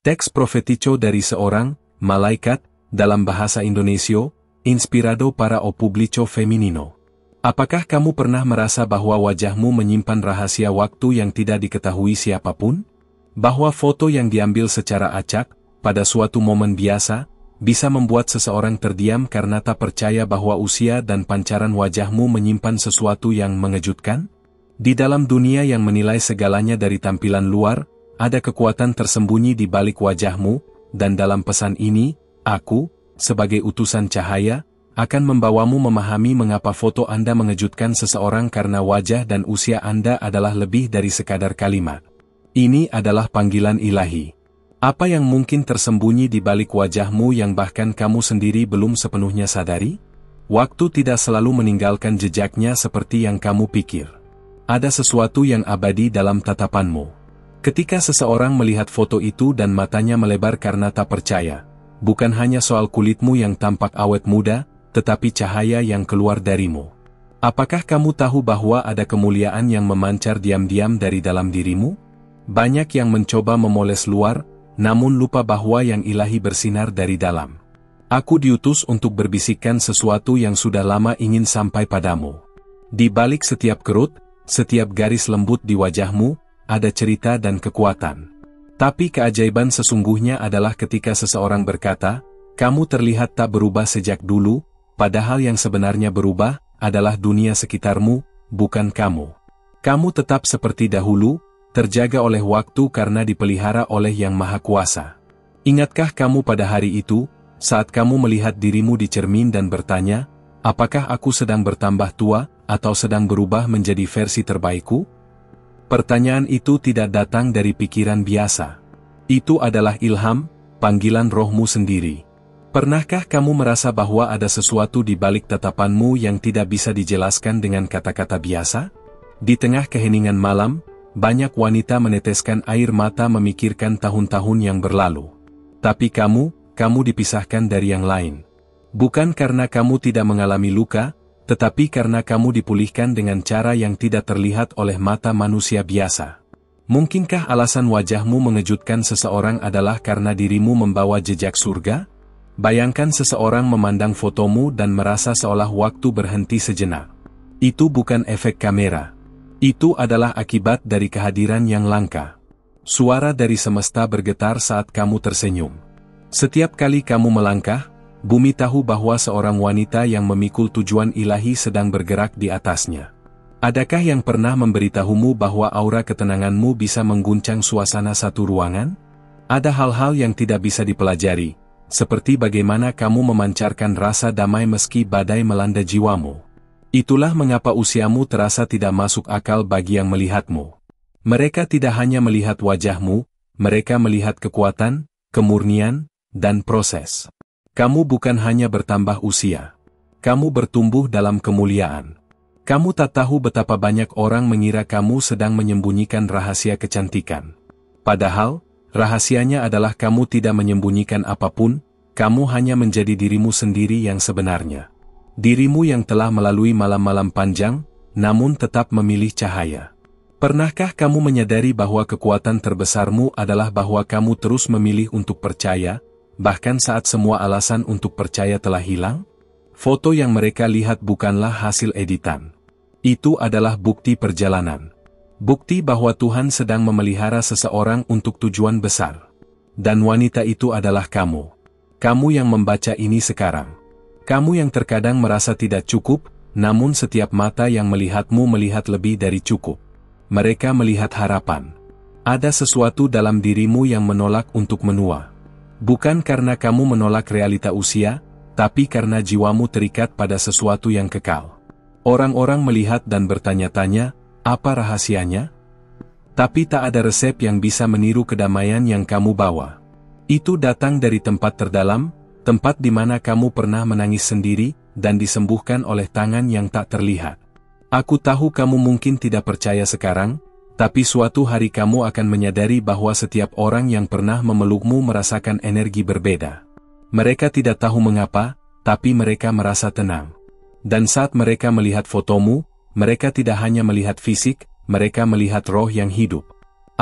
Teks profetico dari seorang malaikat dalam bahasa Indonesia, inspirado para o público femenino. Apakah kamu pernah merasa bahwa wajahmu menyimpan rahasia waktu yang tidak diketahui siapapun? Bahwa foto yang diambil secara acak, pada suatu momen biasa, bisa membuat seseorang terdiam karena tak percaya bahwa usia dan pancaran wajahmu menyimpan sesuatu yang mengejutkan? Di dalam dunia yang menilai segalanya dari tampilan luar, ada kekuatan tersembunyi di balik wajahmu, dan dalam pesan ini, aku, sebagai utusan cahaya, akan membawamu memahami mengapa foto Anda mengejutkan seseorang karena wajah dan usia Anda adalah lebih dari sekadar kalimat. Ini adalah panggilan ilahi. Apa yang mungkin tersembunyi di balik wajahmu yang bahkan kamu sendiri belum sepenuhnya sadari? Waktu tidak selalu meninggalkan jejaknya seperti yang kamu pikir. Ada sesuatu yang abadi dalam tatapanmu. Ketika seseorang melihat foto itu dan matanya melebar karena tak percaya, bukan hanya soal kulitmu yang tampak awet muda, tetapi cahaya yang keluar darimu. Apakah kamu tahu bahwa ada kemuliaan yang memancar diam-diam dari dalam dirimu? Banyak yang mencoba memoles luar, namun lupa bahwa yang ilahi bersinar dari dalam. Aku diutus untuk berbisikkan sesuatu yang sudah lama ingin sampai padamu. Di balik setiap kerut, setiap garis lembut di wajahmu, ada cerita dan kekuatan. Tapi keajaiban sesungguhnya adalah ketika seseorang berkata, kamu terlihat tak berubah sejak dulu, padahal yang sebenarnya berubah adalah dunia sekitarmu, bukan kamu. Kamu tetap seperti dahulu, terjaga oleh waktu karena dipelihara oleh Yang Maha Kuasa. Ingatkah kamu pada hari itu, saat kamu melihat dirimu di cermin dan bertanya, apakah aku sedang bertambah tua, atau sedang berubah menjadi versi terbaikku? Pertanyaan itu tidak datang dari pikiran biasa. Itu adalah ilham, panggilan rohmu sendiri. Pernahkah kamu merasa bahwa ada sesuatu di balik tatapanmu yang tidak bisa dijelaskan dengan kata-kata biasa? Di tengah keheningan malam, banyak wanita meneteskan air mata memikirkan tahun-tahun yang berlalu. Tapi kamu dipisahkan dari yang lain. Bukan karena kamu tidak mengalami luka, tetapi karena kamu dipulihkan dengan cara yang tidak terlihat oleh mata manusia biasa. Mungkinkah alasan wajahmu mengejutkan seseorang adalah karena dirimu membawa jejak surga? Bayangkan seseorang memandang fotomu dan merasa seolah waktu berhenti sejenak. Itu bukan efek kamera. Itu adalah akibat dari kehadiran yang langka. Suara dari semesta bergetar saat kamu tersenyum. Setiap kali kamu melangkah, bumi tahu bahwa seorang wanita yang memikul tujuan ilahi sedang bergerak di atasnya. Adakah yang pernah memberitahumu bahwa aura ketenanganmu bisa mengguncang suasana satu ruangan? Ada hal-hal yang tidak bisa dipelajari, seperti bagaimana kamu memancarkan rasa damai meski badai melanda jiwamu. Itulah mengapa usiamu terasa tidak masuk akal bagi yang melihatmu. Mereka tidak hanya melihat wajahmu, mereka melihat kekuatan, kemurnian, dan proses. Kamu bukan hanya bertambah usia. Kamu bertumbuh dalam kemuliaan. Kamu tak tahu betapa banyak orang mengira kamu sedang menyembunyikan rahasia kecantikan. Padahal, rahasianya adalah kamu tidak menyembunyikan apapun, kamu hanya menjadi dirimu sendiri yang sebenarnya. Dirimu yang telah melalui malam-malam panjang, namun tetap memilih cahaya. Pernahkah kamu menyadari bahwa kekuatan terbesarmu adalah bahwa kamu terus memilih untuk percaya, bahkan saat semua alasan untuk percaya telah hilang? Foto yang mereka lihat bukanlah hasil editan. Itu adalah bukti perjalanan. Bukti bahwa Tuhan sedang memelihara seseorang untuk tujuan besar. Dan wanita itu adalah kamu. Kamu yang membaca ini sekarang. Kamu yang terkadang merasa tidak cukup, namun setiap mata yang melihatmu melihat lebih dari cukup. Mereka melihat harapan. Ada sesuatu dalam dirimu yang menolak untuk menua. Bukan karena kamu menolak realita usia, tapi karena jiwamu terikat pada sesuatu yang kekal. Orang-orang melihat dan bertanya-tanya, apa rahasianya? Tapi tak ada resep yang bisa meniru kedamaian yang kamu bawa. Itu datang dari tempat terdalam, tempat di mana kamu pernah menangis sendiri, dan disembuhkan oleh tangan yang tak terlihat. Aku tahu kamu mungkin tidak percaya sekarang, tapi suatu hari kamu akan menyadari bahwa setiap orang yang pernah memelukmu merasakan energi berbeda. Mereka tidak tahu mengapa, tapi mereka merasa tenang. Dan saat mereka melihat fotomu, mereka tidak hanya melihat fisik, mereka melihat roh yang hidup.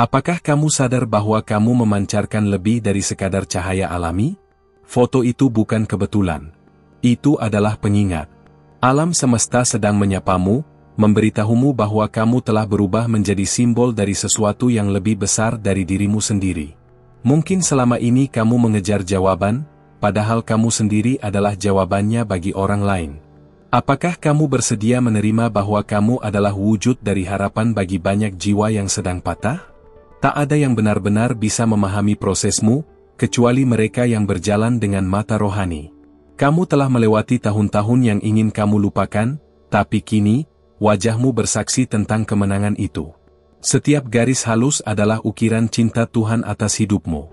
Apakah kamu sadar bahwa kamu memancarkan lebih dari sekadar cahaya alami? Foto itu bukan kebetulan. Itu adalah pengingat. Alam semesta sedang menyapamu, memberitahumu bahwa kamu telah berubah menjadi simbol dari sesuatu yang lebih besar dari dirimu sendiri. Mungkin selama ini kamu mengejar jawaban, padahal kamu sendiri adalah jawabannya bagi orang lain. Apakah kamu bersedia menerima bahwa kamu adalah wujud dari harapan bagi banyak jiwa yang sedang patah? Tak ada yang benar-benar bisa memahami prosesmu, kecuali mereka yang berjalan dengan mata rohani. Kamu telah melewati tahun-tahun yang ingin kamu lupakan, tapi kini, wajahmu bersaksi tentang kemenangan itu. Setiap garis halus adalah ukiran cinta Tuhan atas hidupmu.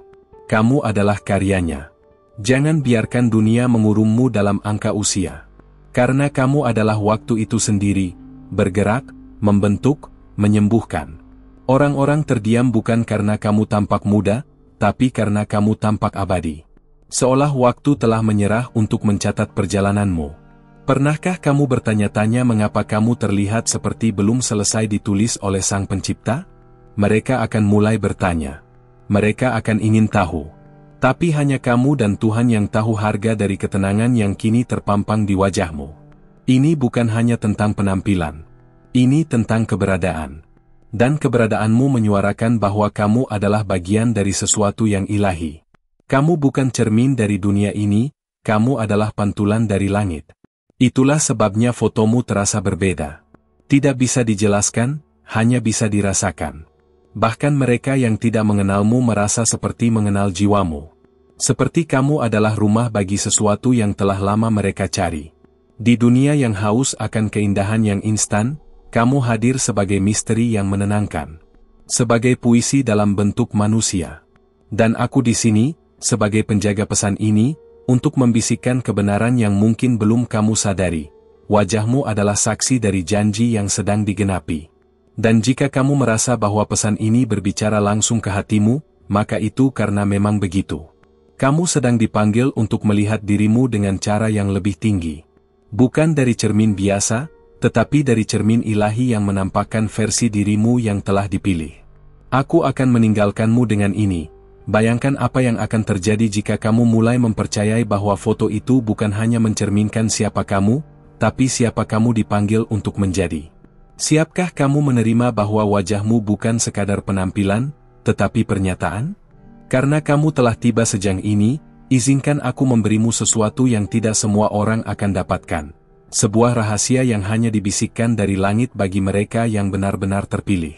Kamu adalah karyanya. Jangan biarkan dunia mengurungmu dalam angka usia. Karena kamu adalah waktu itu sendiri, bergerak, membentuk, menyembuhkan. Orang-orang terdiam bukan karena kamu tampak muda, tapi karena kamu tampak abadi. Seolah waktu telah menyerah untuk mencatat perjalananmu. Pernahkah kamu bertanya-tanya mengapa kamu terlihat seperti belum selesai ditulis oleh Sang Pencipta? Mereka akan mulai bertanya. Mereka akan ingin tahu. Tapi hanya kamu dan Tuhan yang tahu harga dari ketenangan yang kini terpampang di wajahmu. Ini bukan hanya tentang penampilan. Ini tentang keberadaan. Dan keberadaanmu menyuarakan bahwa kamu adalah bagian dari sesuatu yang ilahi. Kamu bukan cermin dari dunia ini, kamu adalah pantulan dari langit. Itulah sebabnya fotomu terasa berbeda. Tidak bisa dijelaskan, hanya bisa dirasakan. Bahkan mereka yang tidak mengenalmu merasa seperti mengenal jiwamu. Seperti kamu adalah rumah bagi sesuatu yang telah lama mereka cari. Di dunia yang haus akan keindahan yang instan, kamu hadir sebagai misteri yang menenangkan. Sebagai puisi dalam bentuk manusia. Dan aku di sini, sebagai penjaga pesan ini, untuk membisikkan kebenaran yang mungkin belum kamu sadari. Wajahmu adalah saksi dari janji yang sedang digenapi. Dan jika kamu merasa bahwa pesan ini berbicara langsung ke hatimu, maka itu karena memang begitu. Kamu sedang dipanggil untuk melihat dirimu dengan cara yang lebih tinggi. Bukan dari cermin biasa, tetapi dari cermin ilahi yang menampakkan versi dirimu yang telah dipilih. Aku akan meninggalkanmu dengan ini. Bayangkan apa yang akan terjadi jika kamu mulai mempercayai bahwa foto itu bukan hanya mencerminkan siapa kamu, tapi siapa kamu dipanggil untuk menjadi. Siapkah kamu menerima bahwa wajahmu bukan sekadar penampilan, tetapi pernyataan? Karena kamu telah tiba sejauh ini, izinkan aku memberimu sesuatu yang tidak semua orang akan dapatkan. Sebuah rahasia yang hanya dibisikkan dari langit bagi mereka yang benar-benar terpilih.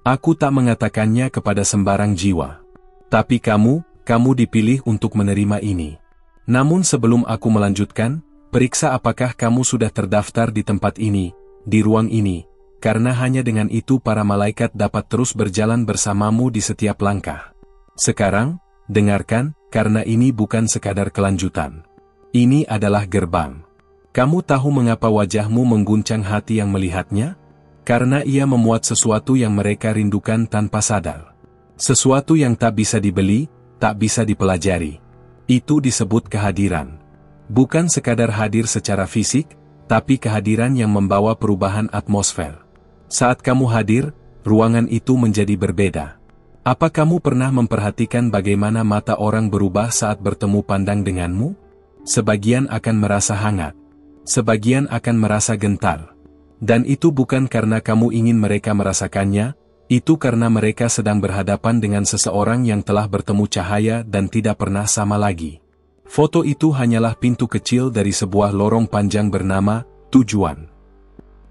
Aku tak mengatakannya kepada sembarang jiwa. Tapi kamu dipilih untuk menerima ini. Namun sebelum aku melanjutkan, periksa apakah kamu sudah terdaftar di tempat ini, di ruang ini. Karena hanya dengan itu para malaikat dapat terus berjalan bersamamu di setiap langkah. Sekarang, dengarkan, karena ini bukan sekadar kelanjutan. Ini adalah gerbang. Kamu tahu mengapa wajahmu mengguncang hati yang melihatnya? Karena ia memuat sesuatu yang mereka rindukan tanpa sadar. Sesuatu yang tak bisa dibeli, tak bisa dipelajari. Itu disebut kehadiran. Bukan sekadar hadir secara fisik, tapi kehadiran yang membawa perubahan atmosfer. Saat kamu hadir, ruangan itu menjadi berbeda. Apa kamu pernah memperhatikan bagaimana mata orang berubah saat bertemu pandang denganmu? Sebagian akan merasa hangat. Sebagian akan merasa gentar. Dan itu bukan karena kamu ingin mereka merasakannya, itu karena mereka sedang berhadapan dengan seseorang yang telah bertemu cahaya dan tidak pernah sama lagi. Foto itu hanyalah pintu kecil dari sebuah lorong panjang bernama tujuan.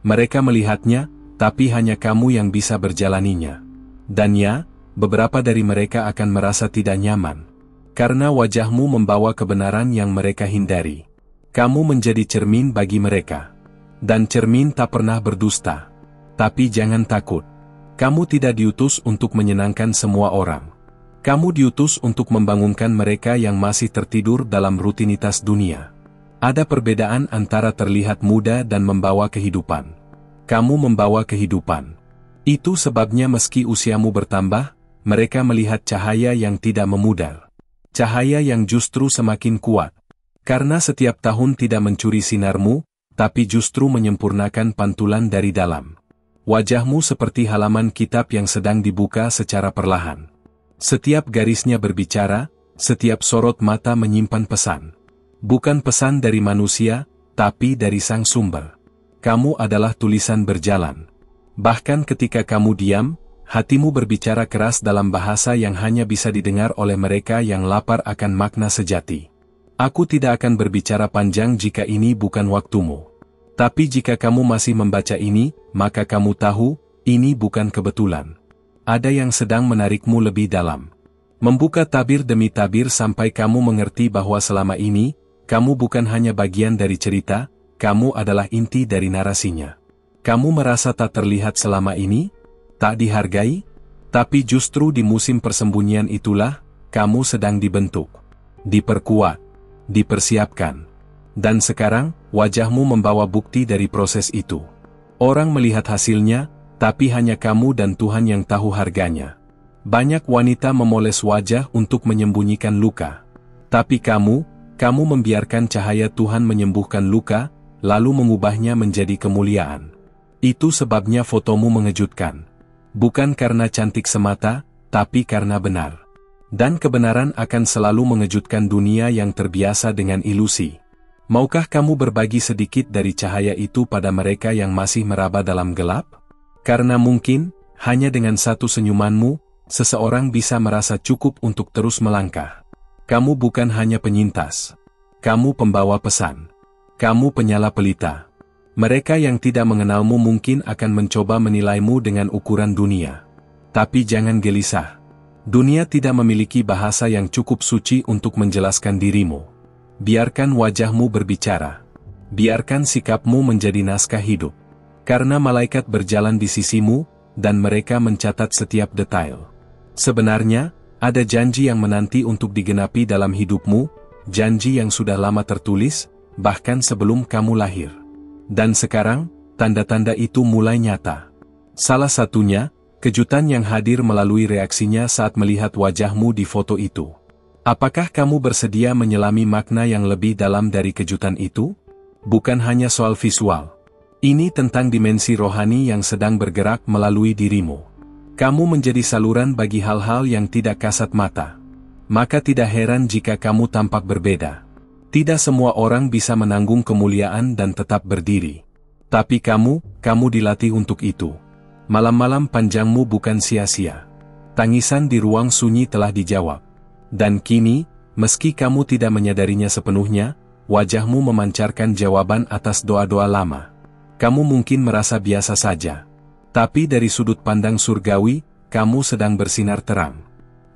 Mereka melihatnya, tapi hanya kamu yang bisa berjalaninya. Dan ya, beberapa dari mereka akan merasa tidak nyaman. Karena wajahmu membawa kebenaran yang mereka hindari. Kamu menjadi cermin bagi mereka. Dan cermin tak pernah berdusta. Tapi jangan takut. Kamu tidak diutus untuk menyenangkan semua orang. Kamu diutus untuk membangunkan mereka yang masih tertidur dalam rutinitas dunia. Ada perbedaan antara terlihat muda dan membawa kehidupan. Kamu membawa kehidupan. Itu sebabnya meski usiamu bertambah, mereka melihat cahaya yang tidak memudar. Cahaya yang justru semakin kuat. Karena setiap tahun tidak mencuri sinarmu, tapi justru menyempurnakan pantulan dari dalam. Wajahmu seperti halaman kitab yang sedang dibuka secara perlahan. Setiap garisnya berbicara, setiap sorot mata menyimpan pesan. Bukan pesan dari manusia, tapi dari sang sumber. Kamu adalah tulisan berjalan. Bahkan ketika kamu diam, hatimu berbicara keras dalam bahasa yang hanya bisa didengar oleh mereka yang lapar akan makna sejati. Aku tidak akan berbicara panjang jika ini bukan waktumu. Tapi jika kamu masih membaca ini, maka kamu tahu, ini bukan kebetulan. Ada yang sedang menarikmu lebih dalam. Membuka tabir demi tabir sampai kamu mengerti bahwa selama ini, kamu bukan hanya bagian dari cerita, kamu adalah inti dari narasinya. Kamu merasa tak terlihat selama ini? Tak dihargai? Tapi justru di musim persembunyian itulah, kamu sedang dibentuk, diperkuat, dipersiapkan. Dan sekarang, wajahmu membawa bukti dari proses itu. Orang melihat hasilnya, tapi hanya kamu dan Tuhan yang tahu harganya. Banyak wanita memoles wajah untuk menyembunyikan luka. Tapi kamu membiarkan cahaya Tuhan menyembuhkan luka, lalu mengubahnya menjadi kemuliaan. Itu sebabnya fotomu mengejutkan. Bukan karena cantik semata, tapi karena benar. Dan kebenaran akan selalu mengejutkan dunia yang terbiasa dengan ilusi. Maukah kamu berbagi sedikit dari cahaya itu pada mereka yang masih meraba dalam gelap? Karena mungkin, hanya dengan satu senyumanmu, seseorang bisa merasa cukup untuk terus melangkah. Kamu bukan hanya penyintas. Kamu pembawa pesan. Kamu penyala pelita. Mereka yang tidak mengenalmu mungkin akan mencoba menilaimu dengan ukuran dunia. Tapi jangan gelisah. Dunia tidak memiliki bahasa yang cukup suci untuk menjelaskan dirimu. Biarkan wajahmu berbicara. Biarkan sikapmu menjadi naskah hidup. Karena malaikat berjalan di sisimu, dan mereka mencatat setiap detail. Sebenarnya, ada janji yang menanti untuk digenapi dalam hidupmu, janji yang sudah lama tertulis, bahkan sebelum kamu lahir. Dan sekarang, tanda-tanda itu mulai nyata. Salah satunya, kejutan yang hadir melalui reaksinya saat melihat wajahmu di foto itu. Apakah kamu bersedia menyelami makna yang lebih dalam dari kejutan itu? Bukan hanya soal visual. Ini tentang dimensi rohani yang sedang bergerak melalui dirimu. Kamu menjadi saluran bagi hal-hal yang tidak kasat mata. Maka tidak heran jika kamu tampak berbeda. Tidak semua orang bisa menanggung kemuliaan dan tetap berdiri. Tapi kamu dilatih untuk itu. Malam-malam panjangmu bukan sia-sia. Tangisan di ruang sunyi telah dijawab. Dan kini, meski kamu tidak menyadarinya sepenuhnya, wajahmu memancarkan jawaban atas doa-doa lama. Kamu mungkin merasa biasa saja. Tapi dari sudut pandang surgawi, kamu sedang bersinar terang.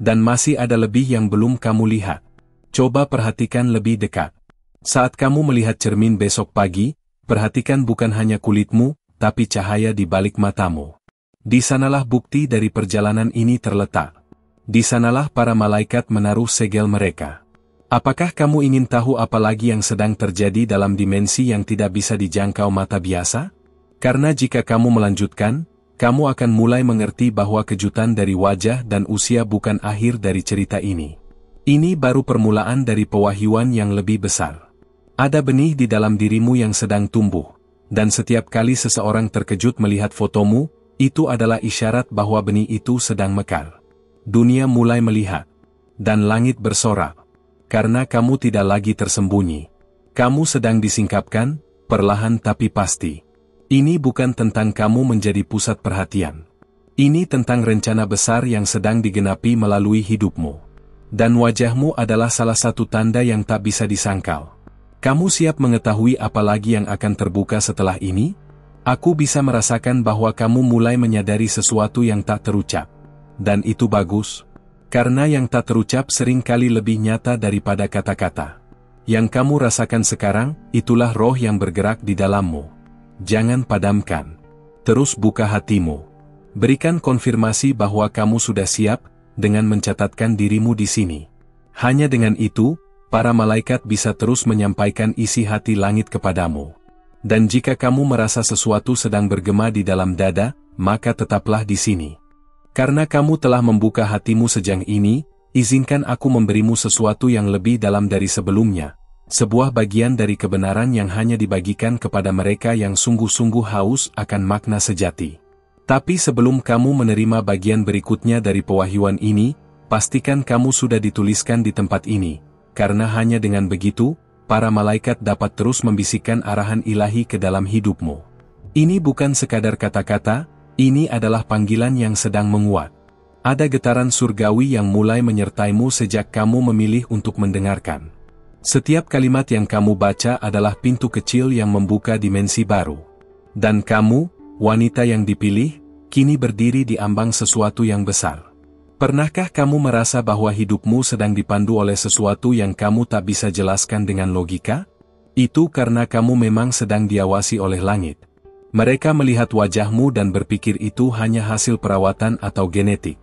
Dan masih ada lebih yang belum kamu lihat. Coba perhatikan lebih dekat. Saat kamu melihat cermin besok pagi, perhatikan bukan hanya kulitmu, tapi cahaya di balik matamu. Di sanalah bukti dari perjalanan ini terletak. Di sanalah para malaikat menaruh segel mereka. Apakah kamu ingin tahu apa lagi yang sedang terjadi dalam dimensi yang tidak bisa dijangkau mata biasa? Karena jika kamu melanjutkan, kamu akan mulai mengerti bahwa kejutan dari wajah dan usia bukan akhir dari cerita ini. Ini baru permulaan dari pewahyuan yang lebih besar. Ada benih di dalam dirimu yang sedang tumbuh, dan setiap kali seseorang terkejut melihat fotomu, itu adalah isyarat bahwa benih itu sedang mekar. Dunia mulai melihat, dan langit bersorak, karena kamu tidak lagi tersembunyi. Kamu sedang disingkapkan, perlahan tapi pasti. Ini bukan tentang kamu menjadi pusat perhatian. Ini tentang rencana besar yang sedang digenapi melalui hidupmu. Dan wajahmu adalah salah satu tanda yang tak bisa disangkal. Kamu siap mengetahui apa lagi yang akan terbuka setelah ini? Aku bisa merasakan bahwa kamu mulai menyadari sesuatu yang tak terucap. Dan itu bagus, karena yang tak terucap seringkali lebih nyata daripada kata-kata. Yang kamu rasakan sekarang, itulah roh yang bergerak di dalammu. Jangan padamkan. Terus buka hatimu. Berikan konfirmasi bahwa kamu sudah siap, dengan mencatatkan dirimu di sini. Hanya dengan itu, para malaikat bisa terus menyampaikan isi hati langit kepadamu. Dan jika kamu merasa sesuatu sedang bergema di dalam dada, maka tetaplah di sini. Karena kamu telah membuka hatimu sejak ini, izinkan aku memberimu sesuatu yang lebih dalam dari sebelumnya. Sebuah bagian dari kebenaran yang hanya dibagikan kepada mereka yang sungguh-sungguh haus akan makna sejati. Tapi sebelum kamu menerima bagian berikutnya dari pewahyuan ini, pastikan kamu sudah dituliskan di tempat ini, karena hanya dengan begitu, para malaikat dapat terus membisikkan arahan ilahi ke dalam hidupmu. Ini bukan sekadar kata-kata, ini adalah panggilan yang sedang menguat. Ada getaran surgawi yang mulai menyertaimu sejak kamu memilih untuk mendengarkan. Setiap kalimat yang kamu baca adalah pintu kecil yang membuka dimensi baru. Dan kamu, wanita yang dipilih, kini berdiri di ambang sesuatu yang besar. Pernahkah kamu merasa bahwa hidupmu sedang dipandu oleh sesuatu yang kamu tak bisa jelaskan dengan logika? Itu karena kamu memang sedang diawasi oleh langit. Mereka melihat wajahmu dan berpikir itu hanya hasil perawatan atau genetik.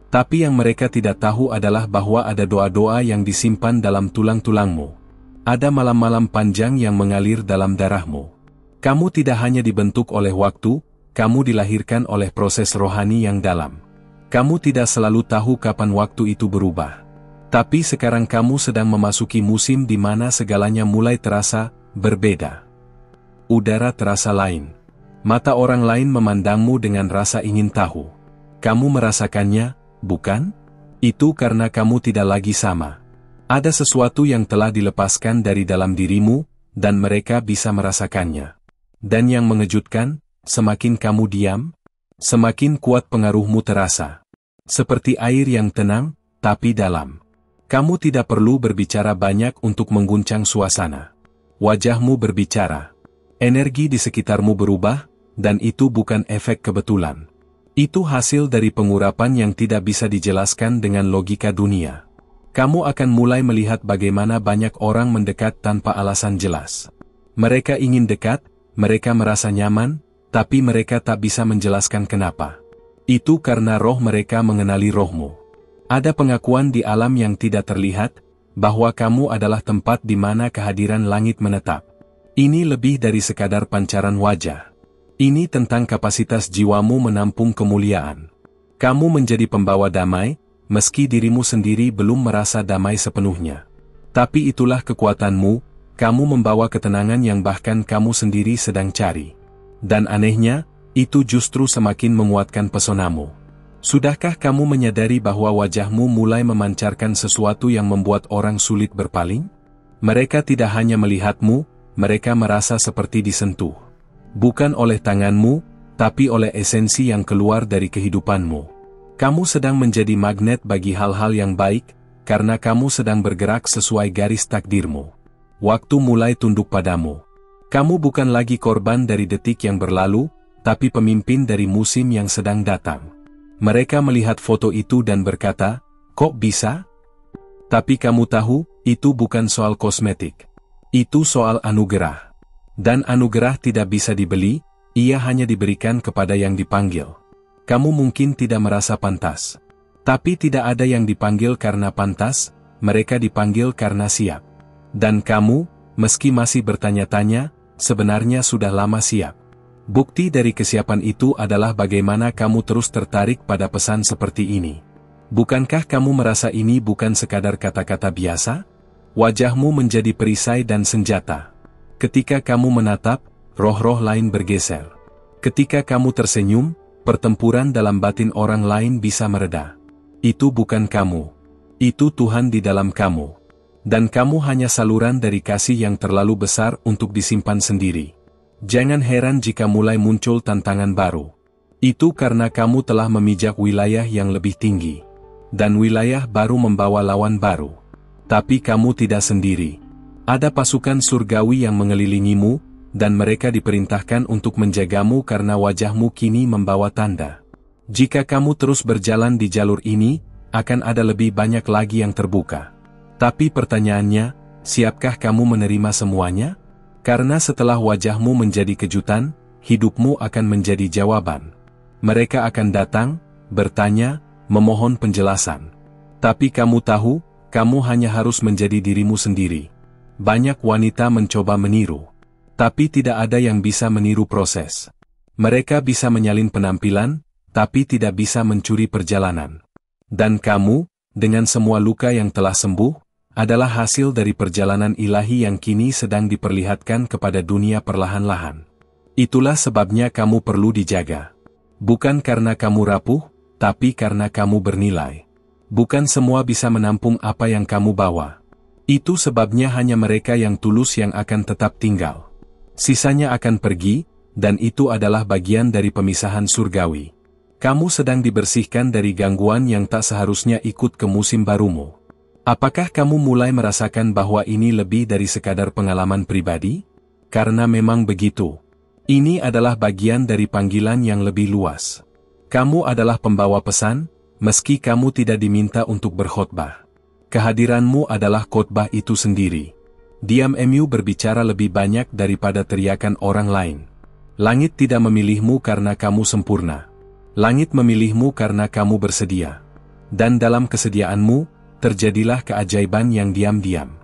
Tapi yang mereka tidak tahu adalah bahwa ada doa-doa yang disimpan dalam tulang-tulangmu. Ada malam-malam panjang yang mengalir dalam darahmu. Kamu tidak hanya dibentuk oleh waktu, kamu dilahirkan oleh proses rohani yang dalam. Kamu tidak selalu tahu kapan waktu itu berubah. Tapi sekarang kamu sedang memasuki musim di mana segalanya mulai terasa berbeda. Udara terasa lain. Mata orang lain memandangmu dengan rasa ingin tahu. Kamu merasakannya, bukan? Itu karena kamu tidak lagi sama. Ada sesuatu yang telah dilepaskan dari dalam dirimu, dan mereka bisa merasakannya. Dan yang mengejutkan, semakin kamu diam, semakin kuat pengaruhmu terasa. Seperti air yang tenang, tapi dalam. Kamu tidak perlu berbicara banyak untuk mengguncang suasana. Wajahmu berbicara. Energi di sekitarmu berubah, dan itu bukan efek kebetulan. Itu hasil dari pengurapan yang tidak bisa dijelaskan dengan logika dunia. Kamu akan mulai melihat bagaimana banyak orang mendekat tanpa alasan jelas. Mereka ingin dekat, mereka merasa nyaman, tapi mereka tak bisa menjelaskan kenapa. Itu karena roh mereka mengenali rohmu. Ada pengakuan di alam yang tidak terlihat, bahwa kamu adalah tempat di mana kehadiran langit menetap. Ini lebih dari sekadar pancaran wajah. Ini tentang kapasitas jiwamu menampung kemuliaan. Kamu menjadi pembawa damai, meski dirimu sendiri belum merasa damai sepenuhnya. Tapi itulah kekuatanmu, kamu membawa ketenangan yang bahkan kamu sendiri sedang cari. Dan anehnya, itu justru semakin menguatkan pesonamu. Sudahkah kamu menyadari bahwa wajahmu mulai memancarkan sesuatu yang membuat orang sulit berpaling? Mereka tidak hanya melihatmu, mereka merasa seperti disentuh. Bukan oleh tanganmu, tapi oleh esensi yang keluar dari kehidupanmu. Kamu sedang menjadi magnet bagi hal-hal yang baik, karena kamu sedang bergerak sesuai garis takdirmu. Waktu mulai tunduk padamu. Kamu bukan lagi korban dari detik yang berlalu, tapi pemimpin dari musim yang sedang datang. Mereka melihat foto itu dan berkata, "Kok bisa?" Tapi kamu tahu, itu bukan soal kosmetik. Itu soal anugerah. Dan anugerah tidak bisa dibeli, ia hanya diberikan kepada yang dipanggil. Kamu mungkin tidak merasa pantas. Tapi tidak ada yang dipanggil karena pantas, mereka dipanggil karena siap. Dan kamu, meski masih bertanya-tanya, sebenarnya sudah lama siap. Bukti dari kesiapan itu adalah bagaimana kamu terus tertarik pada pesan seperti ini. Bukankah kamu merasa ini bukan sekadar kata-kata biasa? Wajahmu menjadi perisai dan senjata. Ketika kamu menatap, roh-roh lain bergeser. Ketika kamu tersenyum, pertempuran dalam batin orang lain bisa mereda. Itu bukan kamu. Itu Tuhan di dalam kamu. Dan kamu hanya saluran dari kasih yang terlalu besar untuk disimpan sendiri. Jangan heran jika mulai muncul tantangan baru. Itu karena kamu telah memijak wilayah yang lebih tinggi. Dan wilayah baru membawa lawan baru. Tapi kamu tidak sendiri. Ada pasukan surgawi yang mengelilingimu, dan mereka diperintahkan untuk menjagamu karena wajahmu kini membawa tanda. Jika kamu terus berjalan di jalur ini, akan ada lebih banyak lagi yang terbuka. Tapi pertanyaannya, siapkah kamu menerima semuanya? Karena setelah wajahmu menjadi kejutan, hidupmu akan menjadi jawaban. Mereka akan datang, bertanya, memohon penjelasan. Tapi kamu tahu, kamu hanya harus menjadi dirimu sendiri. Banyak wanita mencoba meniru. Tapi tidak ada yang bisa meniru proses. Mereka bisa menyalin penampilan, tapi tidak bisa mencuri perjalanan. Dan kamu, dengan semua luka yang telah sembuh, adalah hasil dari perjalanan ilahi yang kini sedang diperlihatkan kepada dunia perlahan-lahan. Itulah sebabnya kamu perlu dijaga. Bukan karena kamu rapuh, tapi karena kamu bernilai. Bukan semua bisa menampung apa yang kamu bawa. Itu sebabnya hanya mereka yang tulus yang akan tetap tinggal. Sisanya akan pergi, dan itu adalah bagian dari pemisahan surgawi. Kamu sedang dibersihkan dari gangguan yang tak seharusnya ikut ke musim barumu. Apakah kamu mulai merasakan bahwa ini lebih dari sekadar pengalaman pribadi? Karena memang begitu. Ini adalah bagian dari panggilan yang lebih luas. Kamu adalah pembawa pesan, meski kamu tidak diminta untuk berkhotbah. Kehadiranmu adalah khotbah itu sendiri. Diam-mu berbicara lebih banyak daripada teriakan orang lain. Langit tidak memilihmu karena kamu sempurna. Langit memilihmu karena kamu bersedia. Dan dalam kesediaanmu, terjadilah keajaiban yang diam-diam.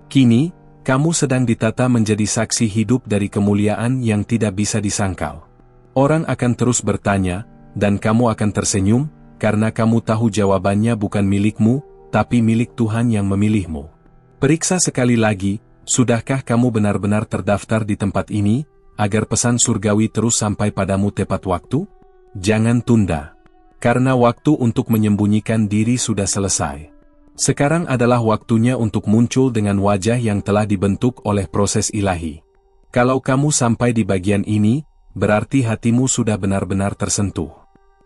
Kini, kamu sedang ditata menjadi saksi hidup dari kemuliaan yang tidak bisa disangkal. Orang akan terus bertanya, dan kamu akan tersenyum, karena kamu tahu jawabannya bukan milikmu, tapi milik Tuhan yang memilihmu. Periksa sekali lagi, sudahkah kamu benar-benar terdaftar di tempat ini, agar pesan surgawi terus sampai padamu tepat waktu? Jangan tunda. Karena waktu untuk menyembunyikan diri sudah selesai. Sekarang adalah waktunya untuk muncul dengan wajah yang telah dibentuk oleh proses ilahi. Kalau kamu sampai di bagian ini, berarti hatimu sudah benar-benar tersentuh.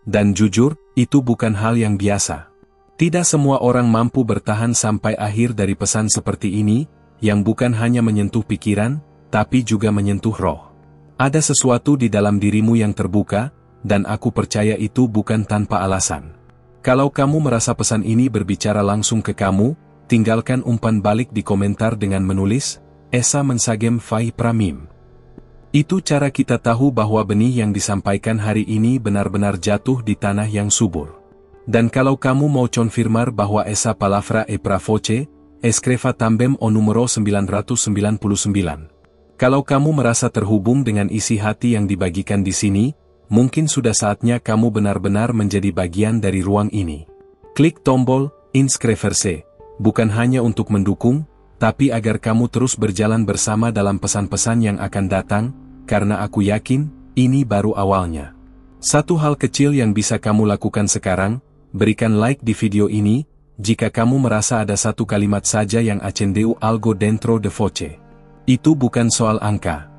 Dan jujur, itu bukan hal yang biasa. Tidak semua orang mampu bertahan sampai akhir dari pesan seperti ini, yang bukan hanya menyentuh pikiran, tapi juga menyentuh roh. Ada sesuatu di dalam dirimu yang terbuka, dan aku percaya itu bukan tanpa alasan. Kalau kamu merasa pesan ini berbicara langsung ke kamu, tinggalkan umpan balik di komentar dengan menulis, Esa mensagem fai pramim. Itu cara kita tahu bahwa benih yang disampaikan hari ini benar-benar jatuh di tanah yang subur. Dan kalau kamu mau confirmar bahwa esa palavra e pra voce, escreva também o numero 999. Kalau kamu merasa terhubung dengan isi hati yang dibagikan di sini, mungkin sudah saatnya kamu benar-benar menjadi bagian dari ruang ini. Klik tombol inscreverse, bukan hanya untuk mendukung, tapi agar kamu terus berjalan bersama dalam pesan-pesan yang akan datang, karena aku yakin, ini baru awalnya. Satu hal kecil yang bisa kamu lakukan sekarang, berikan like di video ini, jika kamu merasa ada satu kalimat saja yang acendeu algo dentro de voce. Itu bukan soal angka.